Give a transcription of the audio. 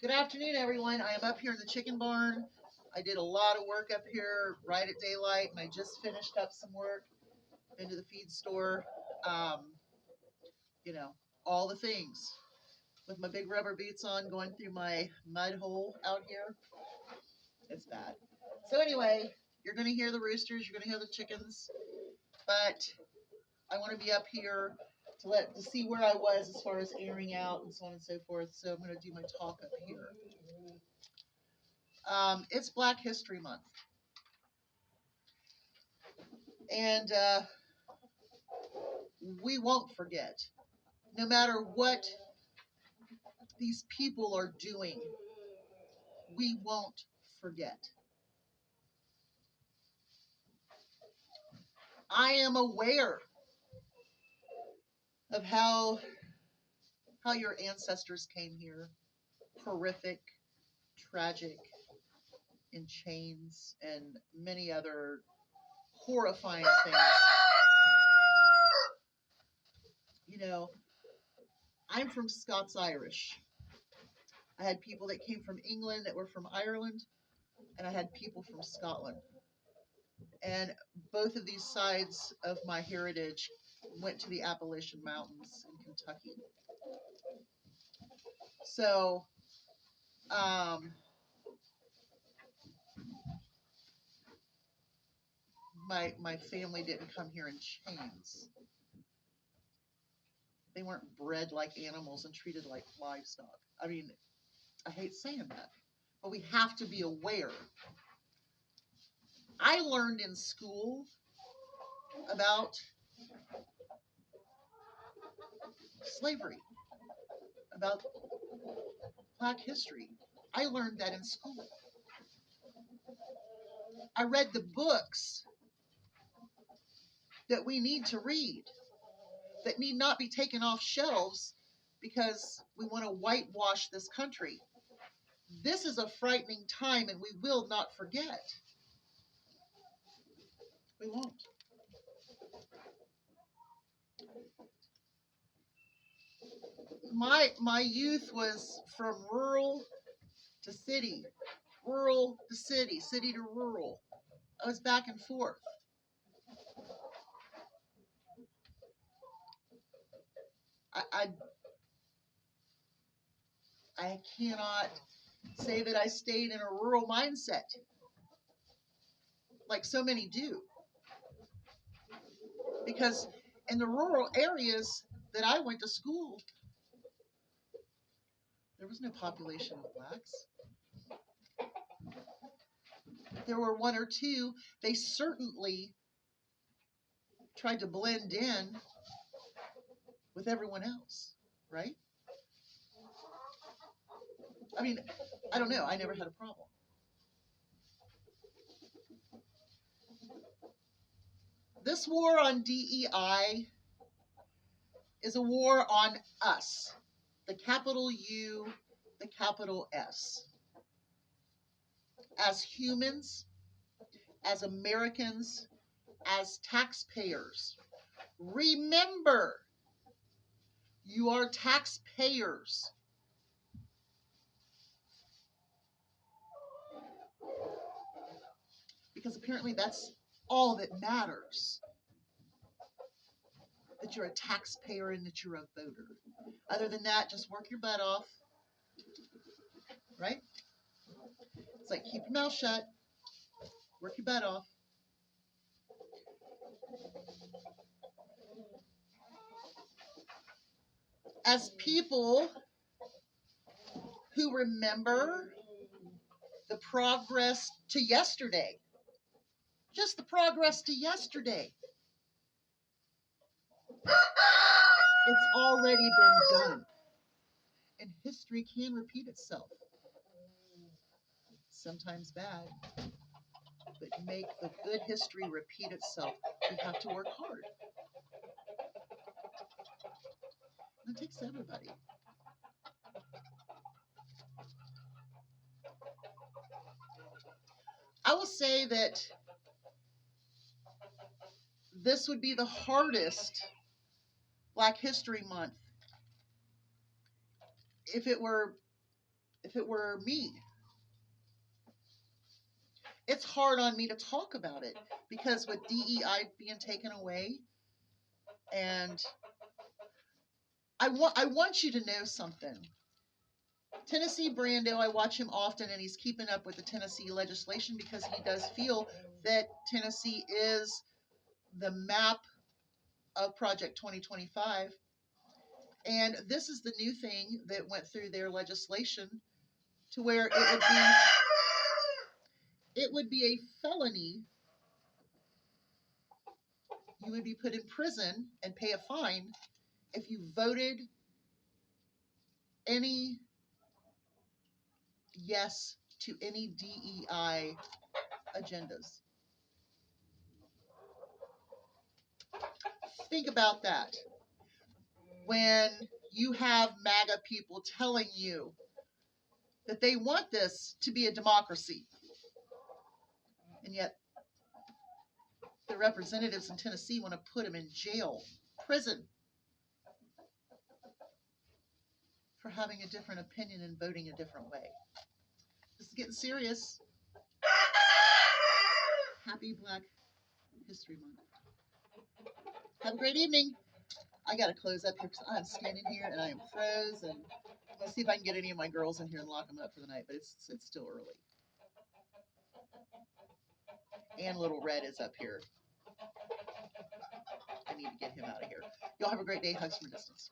Good afternoon, everyone. I am up here in the chicken barn. I did a lot of work up here right at daylight, and I just finished up some work. Been to the feed store. Um, you know, all the things. With my big rubber boots on, going through my mud hole out here. It's bad. So anyway, you're going to hear the roosters. You're going to hear the chickens. But I want to be up here to see where I was as far as airing out and so on and so forth. So I'm going to do my talk up here. It's Black History Month. And we won't forget. No matter what these people are doing, we won't forget. I am aware of how your ancestors came here. Horrific, tragic, in chains, and many other horrifying things. You know, I'm from Scots Irish. I had people that came from England that were from Ireland, and I had people from Scotland. And both of these sides of my heritage went to the Appalachian Mountains in Kentucky. So, um, my family didn't come here in chains. They weren't bred like animals and treated like livestock. I mean, I hate saying that, but we have to be aware. I learned in school about slavery, about Black history. I learned that in school. I read the books that we need to read, that need not be taken off shelves because we want to whitewash this country. This is a frightening time, and we will not forget. We won't. My youth was from rural to city, rural to city, city to rural. I was back and forth. I I, I cannot say that I stayed in a rural mindset like so many do, because in the rural areas that I went to school, there was no population of blacks. There were one or two. They certainly tried to blend in with everyone else, right? I mean, I don't know. I never had a problem. This war on DEI is a war on us, the capital U, the capital S. As humans, as Americans, as taxpayers, remember, you are taxpayers. Because apparently that's all that matters, that you're a taxpayer and that you're a voter. Other than that, just work your butt off, right? It's like keep your mouth shut, work your butt off. As people who remember the progress to yesterday, just the progress to yesterday, it's already been done. And history can repeat itself. Sometimes bad, but make the good history repeat itself, we have to work hard. And it takes everybody. I will say that this would be the hardest Black History Month if it were if it were me, it's hard on me to talk about it because with DEI being taken away, and I want you to know something. Tennessee Brando, I watch him often, and he's keeping up with the Tennessee legislation because he does feel that Tennessee is the map of Project 2025. And this is the new thing that went through their legislation to where it would be a felony. You would be put in prison and pay a fine if you voted any yes to any DEI agendas. Think about that. When you have MAGA people telling you that they want this to be a democracy, and yet the representatives in Tennessee want to put them in jail, prison, for having a different opinion and voting a different way. This is getting serious. Happy Black History Month. Have a great evening. I got to close up here because I'm standing here and I am frozen. Let's see if I can get any of my girls in here and lock them up for the night, but it's still early. And Little Red is up here. I need to get him out of here. Y'all have a great day. Hugs from a distance.